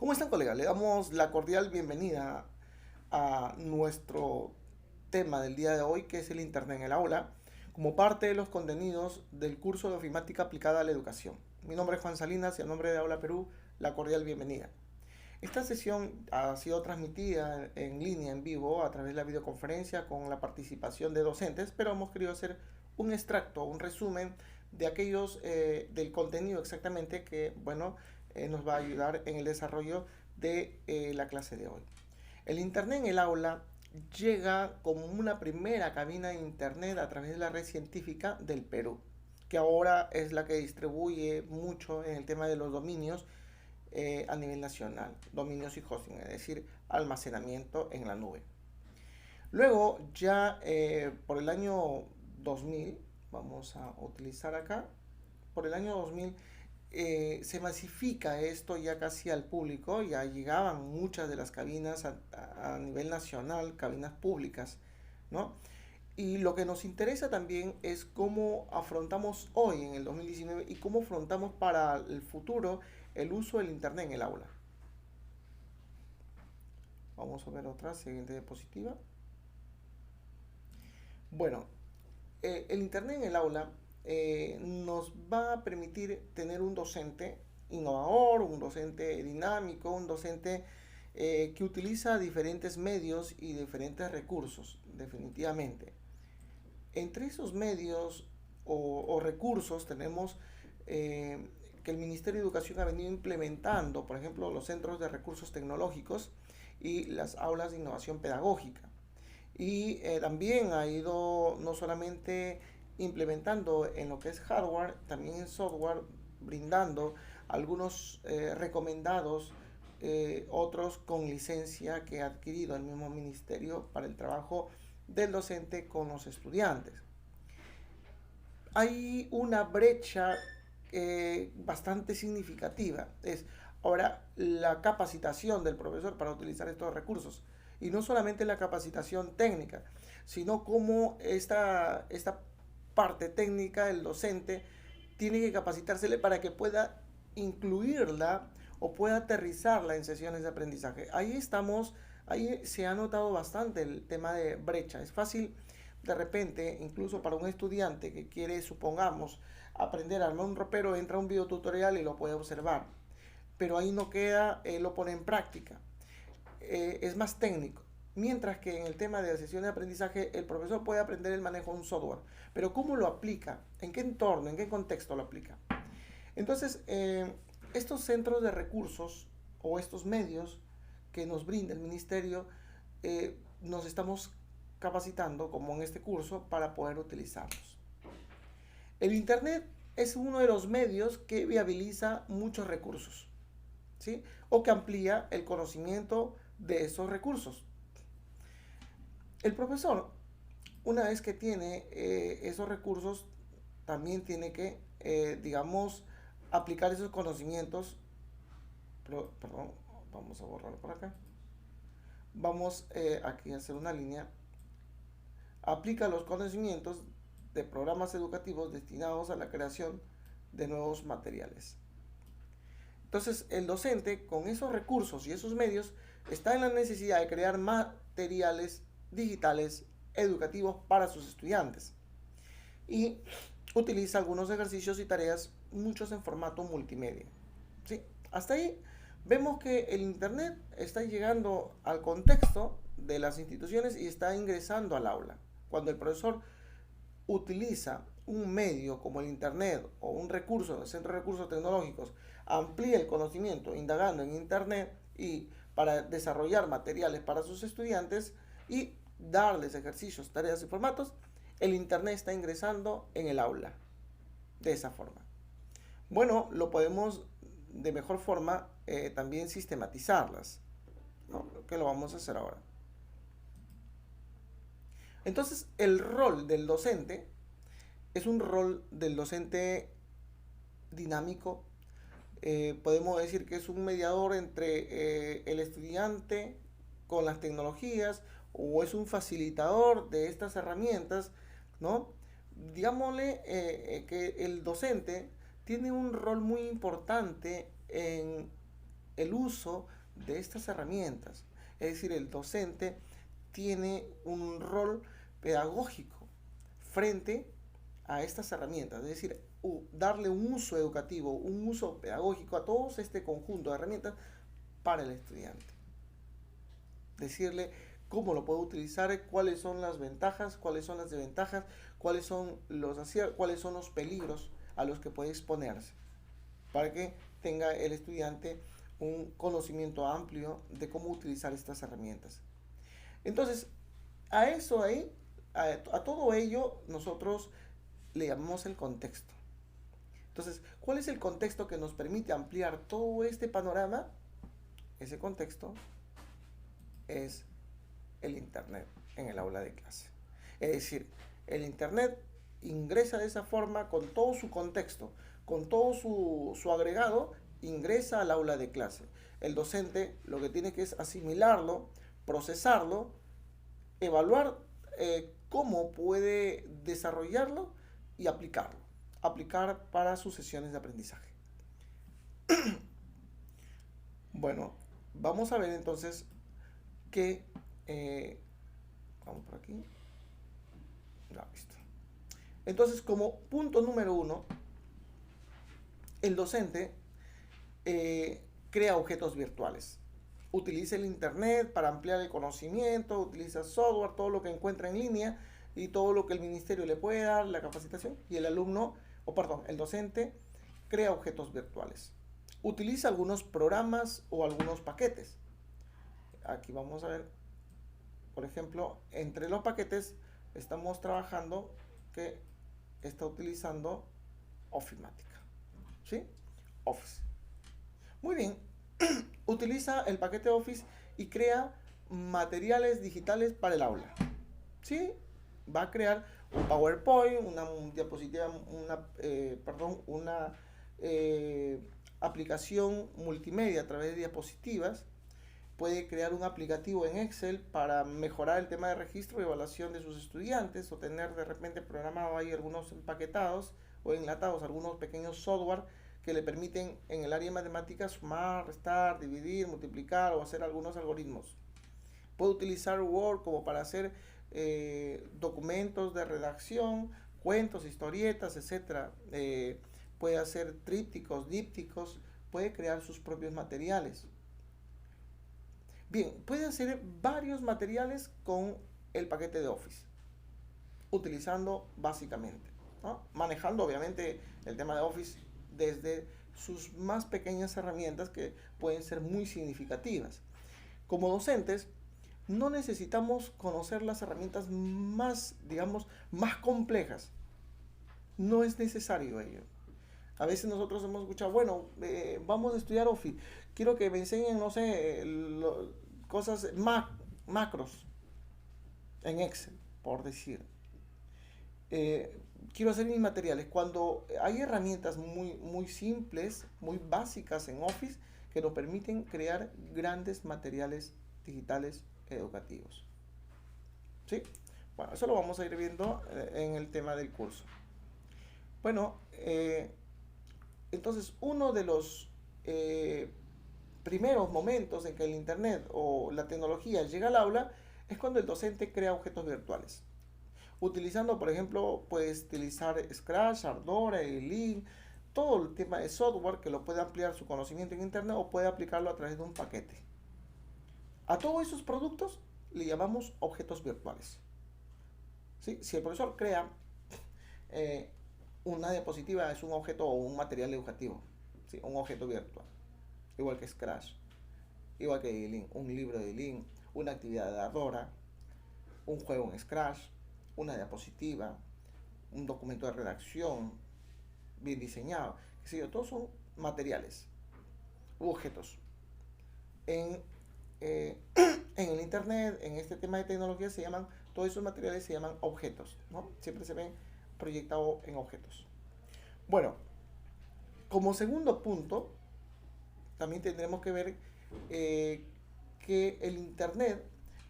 ¿Cómo están, colegas? Le damos la cordial bienvenida a nuestro tema del día de hoy, que es el Internet en el aula, como parte de los contenidos del curso de ofimática aplicada a la educación. Mi nombre es Juan Salinas y a nombre de Aula Perú, la cordial bienvenida. Esta sesión ha sido transmitida en línea, en vivo, a través de la videoconferencia con la participación de docentes, pero hemos querido hacer un extracto, un resumen de aquellos, del contenido exactamente que, bueno, nos va a ayudar en el desarrollo de la clase de hoy. El Internet en el aula llega como una primera cabina de Internet a través de la red científica del Perú, que ahora es la que distribuye mucho en el tema de los dominios a nivel nacional, dominios y hosting, es decir, almacenamiento en la nube. Luego, ya por el año 2000, vamos a utilizar acá, por el año 2000 se masifica esto ya casi al público, ya llegaban muchas de las cabinas a nivel nacional, cabinas públicas, ¿no? Y lo que nos interesa también es cómo afrontamos hoy en el 2019 y cómo afrontamos para el futuro el uso del Internet en el aula. Vamos a ver otra, siguiente diapositiva. Bueno, el Internet en el aula nos va a permitir tener un docente innovador, un docente dinámico, un docente que utiliza diferentes medios y diferentes recursos, definitivamente. Entre esos medios o recursos tenemos que el Ministerio de Educación ha venido implementando, por ejemplo, los centros de recursos tecnológicos y las aulas de innovación pedagógica. Y también ha ido no solamente implementando en lo que es hardware, también en software, brindando algunos recomendados, otros con licencia que ha adquirido el mismo ministerio para el trabajo del docente con los estudiantes. Hay una brecha bastante significativa. Es ahora la capacitación del profesor para utilizar estos recursos. Y no solamente la capacitación técnica, sino cómo esta parte técnica del docente tiene que capacitársele para que pueda incluirla o pueda aterrizarla en sesiones de aprendizaje. Ahí se ha notado bastante el tema de brecha. Es fácil de repente, incluso para un estudiante que quiere, supongamos, aprender a armar un ropero, entra a un videotutorial y lo puede observar. Pero ahí no queda, lo pone en práctica. Es más técnico. Mientras que en el tema de la sesión de aprendizaje, el profesor puede aprender el manejo de un software. Pero ¿cómo lo aplica? ¿En qué entorno? ¿En qué contexto lo aplica? Entonces, estos centros de recursos o estos medios que nos brinda el ministerio, nos estamos capacitando, como en este curso, para poder utilizarlos. El Internet es uno de los medios que viabiliza muchos recursos, ¿sí? O que amplía el conocimiento de esos recursos. El profesor, una vez que tiene esos recursos, también tiene que, digamos, aplicar esos conocimientos. Perdón, vamos a borrar por acá. Vamos aquí a hacer una línea. Aplica los conocimientos de programas educativos destinados a la creación de nuevos materiales. Entonces, el docente, con esos recursos y esos medios, está en la necesidad de crear materiales digitales educativos para sus estudiantes. Y utiliza algunos ejercicios y tareas, muchos en formato multimedia. ¿Sí? Hasta ahí vemos que el Internet está llegando al contexto de las instituciones y está ingresando al aula. Cuando el profesor utiliza un medio como el Internet o un recurso del Centro de Recursos Tecnológicos, amplía el conocimiento indagando en Internet y para desarrollar materiales para sus estudiantes y darles ejercicios, tareas y formatos, el Internet está ingresando en el aula de esa forma. Bueno, lo podemos de mejor forma también sistematizarlas, ¿no? Que lo vamos a hacer ahora. Entonces, el rol del docente es un rol del docente dinámico. Podemos decir que es un mediador entre el estudiante con las tecnologías o es un facilitador de estas herramientas, ¿no? Digámosle que el docente tiene un rol muy importante en el uso de estas herramientas. Es decir, el docente tiene un rol pedagógico frente a estas herramientas, es decir, darle un uso educativo, un uso pedagógico a todo este conjunto de herramientas para el estudiante. Decirle cómo lo puedo utilizar, cuáles son las ventajas, cuáles son las desventajas, cuáles son los aciertos, cuáles son los peligros a los que puede exponerse, para que tenga el estudiante un conocimiento amplio de cómo utilizar estas herramientas. Entonces, a eso ahí, a todo ello, nosotros le llamamos el contexto. Entonces, ¿cuál es el contexto que nos permite ampliar todo este panorama? Ese contexto es el Internet en el aula de clase. Es decir, el Internet ingresa de esa forma con todo su contexto, con todo su agregado, ingresa al aula de clase. El docente lo que tiene que es asimilarlo, procesarlo, evaluar cómo puede desarrollarlo y aplicarlo. Aplicar para sus sesiones de aprendizaje. Bueno, vamos a ver entonces que... vamos por aquí. Ya, listo. Entonces, como punto número 1, el docente crea objetos virtuales. Utiliza el Internet para ampliar el conocimiento, utiliza software, todo lo que encuentra en línea y todo lo que el ministerio le puede dar, la capacitación, y el alumno, el docente crea objetos virtuales. Utiliza algunos programas o algunos paquetes. Aquí vamos a ver, por ejemplo, entre los paquetes estamos trabajando que está utilizando Ofimática, ¿sí? Office. Muy bien, utiliza el paquete Office y crea materiales digitales para el aula, ¿sí? Va a crear un PowerPoint, una diapositiva, una aplicación multimedia a través de diapositivas. Puede crear un aplicativo en Excel para mejorar el tema de registro y evaluación de sus estudiantes, o tener de repente programado ahí algunos empaquetados o enlatados, algunos pequeños software que le permiten en el área de matemáticas sumar, restar, dividir, multiplicar o hacer algunos algoritmos. Puede utilizar Word como para hacer documentos de redacción, cuentos, historietas, etc. Puede hacer trípticos, dípticos, puede crear sus propios materiales. Bien, puede hacer varios materiales con el paquete de Office, utilizando básicamente, ¿no? Manejando obviamente el tema de Office desde sus más pequeñas herramientas que pueden ser muy significativas. Como docentes, no necesitamos conocer las herramientas más, digamos, más complejas. No es necesario ello. A veces nosotros hemos escuchado, bueno, vamos a estudiar Office, quiero que me enseñen, no sé, cosas macros en Excel, por decir. Quiero hacer mis materiales. Cuando hay herramientas muy simples, muy básicas en Office, que nos permiten crear grandes materiales digitales educativos. ¿Sí? Bueno, eso lo vamos a ir viendo en el tema del curso. Bueno, entonces uno de los primeros momentos en que el Internet o la tecnología llega al aula es cuando el docente crea objetos virtuales. Utilizando, por ejemplo, puedes utilizar Scratch, Ardora, Link, todo el tema de software que lo puede ampliar su conocimiento en Internet o puede aplicarlo a través de un paquete. A todos esos productos le llamamos objetos virtuales. ¿Sí? Si el profesor crea una diapositiva, es un objeto o un material educativo, ¿sí? Un objeto virtual. Igual que Scratch, igual que Link, un libro de Link, una actividad de Ardora, un juego en Scratch, una diapositiva, un documento de redacción bien diseñado, qué sé yo, todos son materiales u objetos. En el Internet, en este tema de tecnología, todos esos materiales se llaman objetos, ¿no? Siempre se ven proyectados en objetos. Bueno, como segundo punto, también tendremos que ver que el Internet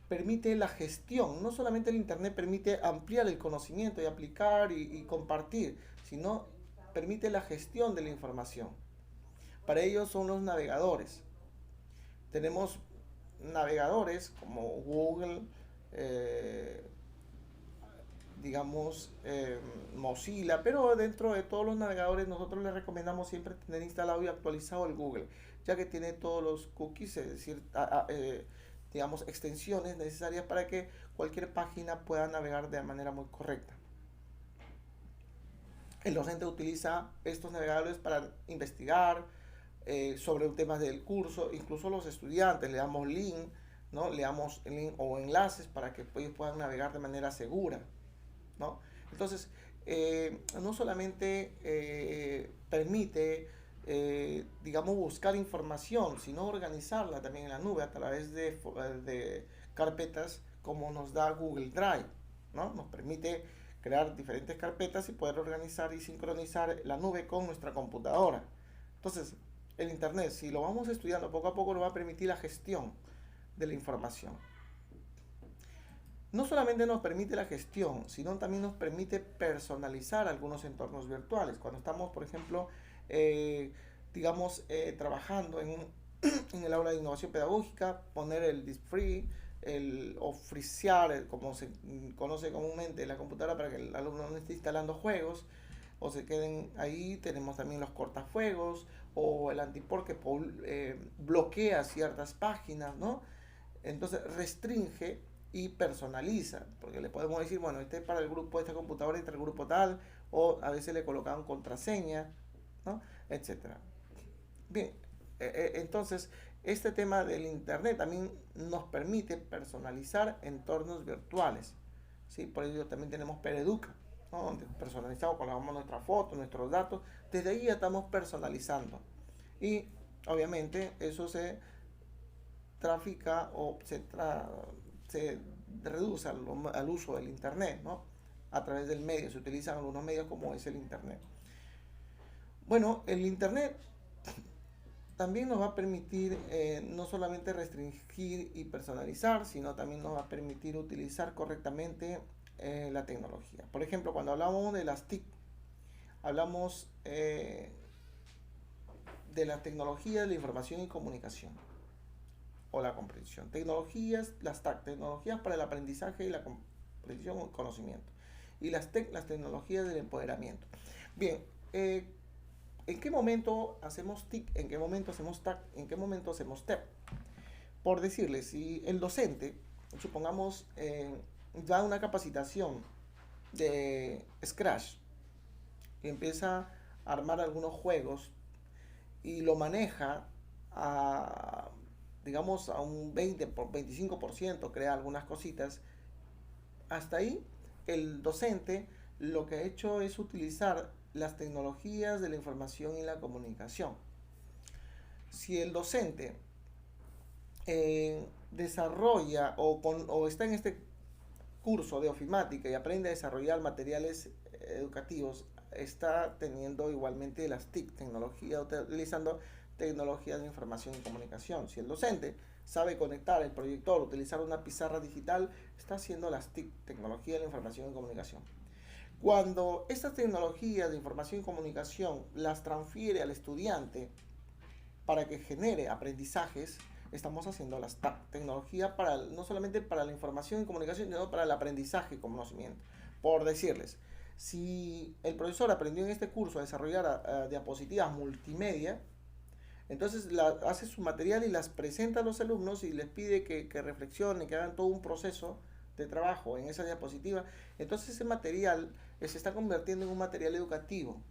permite la gestión. No solamente el Internet permite ampliar el conocimiento y aplicar y compartir, sino permite la gestión de la información. Para ello son los navegadores. Tenemos navegadores como Google, eh, digamos, Mozilla, pero dentro de todos los navegadores nosotros les recomendamos siempre tener instalado y actualizado el Google, ya que tiene todos los cookies, es decir, digamos, extensiones necesarias para que cualquier página pueda navegar de manera muy correcta. El docente utiliza estos navegadores para investigar sobre temas del curso, incluso los estudiantes le damos link, ¿no? Le damos link o enlaces para que ellos puedan navegar de manera segura, ¿no? Entonces, no solamente permite, digamos, buscar información, sino organizarla también en la nube a través de carpetas como nos da Google Drive, ¿no? Nos permite crear diferentes carpetas y poder organizar y sincronizar la nube con nuestra computadora. Entonces, el Internet, si lo vamos estudiando poco a poco, nos va a permitir la gestión de la información. No solamente nos permite la gestión, sino también nos permite personalizar algunos entornos virtuales. Cuando estamos, por ejemplo, eh, digamos, trabajando en el aula de innovación pedagógica, poner el disk free, o frisear, como se conoce comúnmente en la computadora, para que el alumno no esté instalando juegos o se queden ahí. Tenemos también los cortafuegos o el antiport que bloquea ciertas páginas, ¿no? Entonces restringe y personaliza, porque le podemos decir, bueno, este es para el grupo, esta computadora entra el grupo tal, o a veces le colocan contraseña, ¿no? Etcétera. Bien, entonces este tema del Internet también nos permite personalizar entornos virtuales, ¿sí? Por ello también tenemos Pereduca, ¿no? Donde personalizamos, colocamos nuestra foto, nuestros datos, desde ahí ya estamos personalizando. Y obviamente eso se trafica o se reduce al uso del Internet, ¿no? A través del medio, se utilizan algunos medios como es el Internet. Bueno, el Internet también nos va a permitir no solamente restringir y personalizar, sino también nos va a permitir utilizar correctamente la tecnología. Por ejemplo, cuando hablamos de las TIC, hablamos de la tecnología de la información y comunicación o la comprensión. Tecnologías, las TAC, tecnologías para el aprendizaje y la comprensión o conocimiento. Y las TEC, las tecnologías del empoderamiento. Bien, ¿en qué momento hacemos TIC? ¿En qué momento hacemos TAC? ¿En qué momento hacemos TEP? Por decirles, si el docente, supongamos, da una capacitación de Scratch y empieza a armar algunos juegos y lo maneja a, digamos, a un 25%, crea algunas cositas, hasta ahí el docente lo que ha hecho es utilizar las tecnologías de la información y la comunicación. Si el docente desarrolla o está en este curso de ofimática y aprende a desarrollar materiales educativos, está teniendo igualmente las TIC, tecnología, utilizando tecnologías de información y comunicación. Si el docente sabe conectar el proyector, utilizar una pizarra digital, está haciendo las TIC, tecnología de la información y comunicación. Cuando estas tecnologías de información y comunicación las transfiere al estudiante para que genere aprendizajes, estamos haciendo las TAC, tecnología para, no solamente para la información y comunicación, sino para el aprendizaje y conocimiento. Por decirles, si el profesor aprendió en este curso a desarrollar diapositivas multimedia, entonces hace su material y las presenta a los alumnos y les pide que reflexionen, que hagan todo un proceso de trabajo en esa diapositiva. Entonces ese material se está convirtiendo en un material educativo.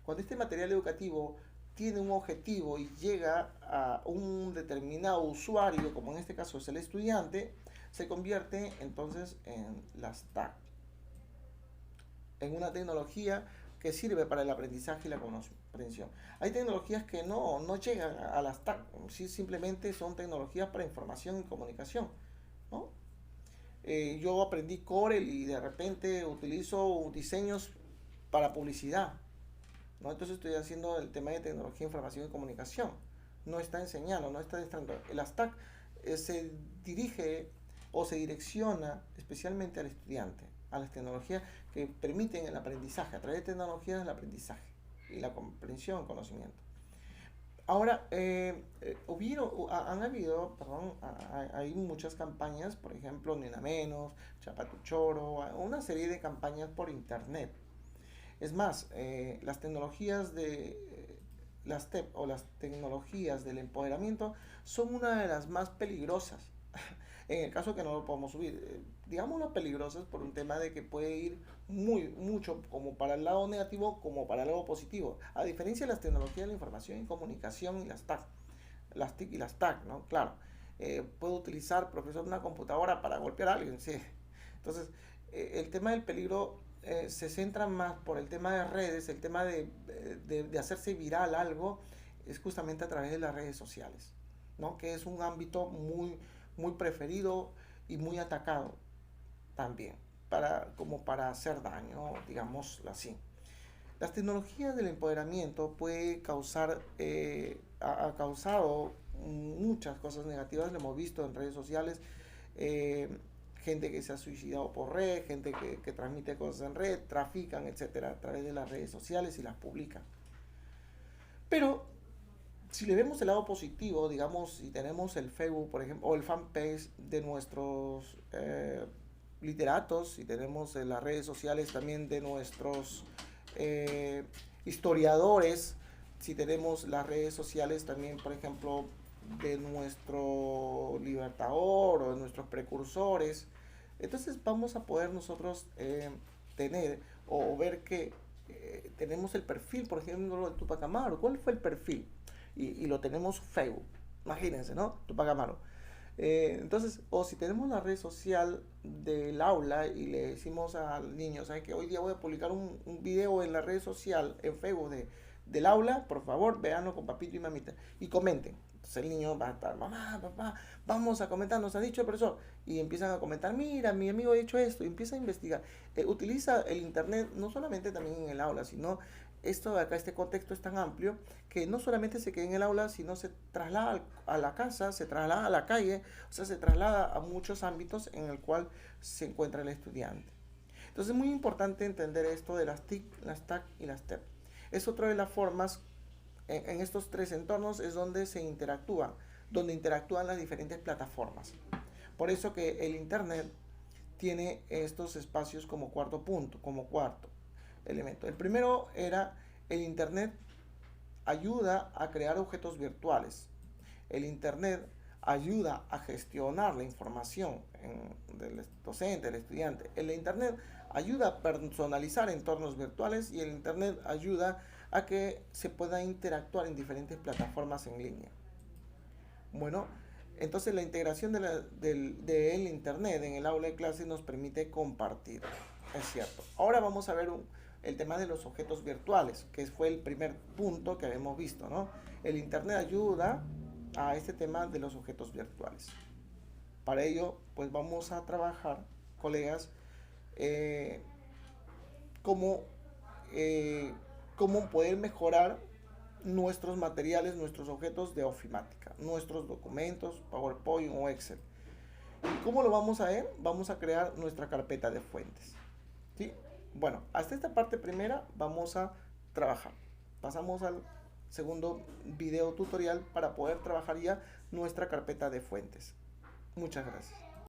Cuando este material educativo tiene un objetivo y llega a un determinado usuario, como en este caso es el estudiante, se convierte entonces en las TAC, en una tecnología que sirve para el aprendizaje y la comprensión. Hay tecnologías que no llegan a las TAC, simplemente son tecnologías para información y comunicación, ¿no? Yo aprendí Corel y de repente utilizo diseños para publicidad, ¿no? Entonces estoy haciendo el tema de tecnología, información y comunicación. No está enseñando, no está enseñando. El ASTAC se dirige o se direcciona especialmente al estudiante, a las tecnologías que permiten el aprendizaje, a través de tecnologías del aprendizaje y la comprensión, conocimiento. Ahora, han habido, perdón, hay muchas campañas, por ejemplo, Ni Una Menos, Chapa Tu Choro, una serie de campañas por internet. Es más, las tecnologías las TEP o las tecnologías del empoderamiento son una de las más peligrosas. En el caso que no lo podemos subir, digámoslo peligrosas por un tema de que puede ir mucho como para el lado negativo como para el lado positivo. A diferencia de las tecnologías de la información y comunicación y las TAC, las TIC y las TAC, ¿no? Claro, puedo utilizar, profesor, una computadora para golpear a alguien, sí. Entonces, el tema del peligro se centra más por el tema de redes, el tema de hacerse viral algo, es justamente a través de las redes sociales, ¿no? Que es un ámbito muy preferido y muy atacado también, como para hacer daño, digamos así. Las tecnologías del empoderamiento puede causar, ha causado muchas cosas negativas, lo hemos visto en redes sociales, eh, gente que se ha suicidado por red, gente que transmite cosas en red, trafican, etcétera, a través de las redes sociales y las publican. Pero si le vemos el lado positivo, digamos, si tenemos el Facebook, por ejemplo, o el fanpage de nuestros literatos, si tenemos en las redes sociales también de nuestros eh, historiadores, si tenemos las redes sociales también, por ejemplo, de nuestro libertador o de nuestros precursores, entonces vamos a poder nosotros tener o ver que tenemos el perfil, por ejemplo, de Tupac Amaru. ¿Cuál fue el perfil? Y lo tenemos Facebook. Imagínense, ¿no? Tupac Amaru. Entonces, o si tenemos la red social del aula y le decimos al niño, ¿sabes que hoy día voy a publicar un video en la red social, en Facebook del aula? Por favor, véanlo con papito y mamita. Y comenten. Entonces el niño va a estar, mamá, papá, vamos a comentar, nos ha dicho el profesor. Y empiezan a comentar, mira, mi amigo ha hecho esto. Y empieza a investigar. Utiliza el internet no solamente también en el aula, sino esto de acá, este contexto es tan amplio que no solamente se queda en el aula, sino se traslada a la casa, se traslada a la calle, o sea, se traslada a muchos ámbitos en el cual se encuentra el estudiante. Entonces es muy importante entender esto de las TIC, las TAC y las TEP. Es otra de las formas, en estos tres entornos es donde se interactúa, donde interactúan las diferentes plataformas. Por eso que el Internet tiene estos espacios como cuarto punto, como cuarto elemento. El primero era el Internet ayuda a crear objetos virtuales. El Internet ayuda a gestionar la información del docente, del estudiante. El Internet ayuda a personalizar entornos virtuales y el Internet ayuda a que se pueda interactuar en diferentes plataformas en línea. Bueno, entonces la integración del Internet en el aula de clase nos permite compartir. Es cierto. Ahora vamos a ver el tema de los objetos virtuales, que fue el primer punto que habíamos visto, ¿no? El Internet ayuda a este tema de los objetos virtuales. Para ello, pues vamos a trabajar, colegas, eh, cómo, cómo poder mejorar nuestros materiales, nuestros objetos de ofimática, nuestros documentos, PowerPoint o Excel. ¿Y cómo lo vamos a ver? Vamos a crear nuestra carpeta de fuentes. ¿Sí? Bueno, hasta esta parte primera vamos a trabajar. Pasamos al segundo video tutorial para poder trabajar ya nuestra carpeta de fuentes. Muchas gracias.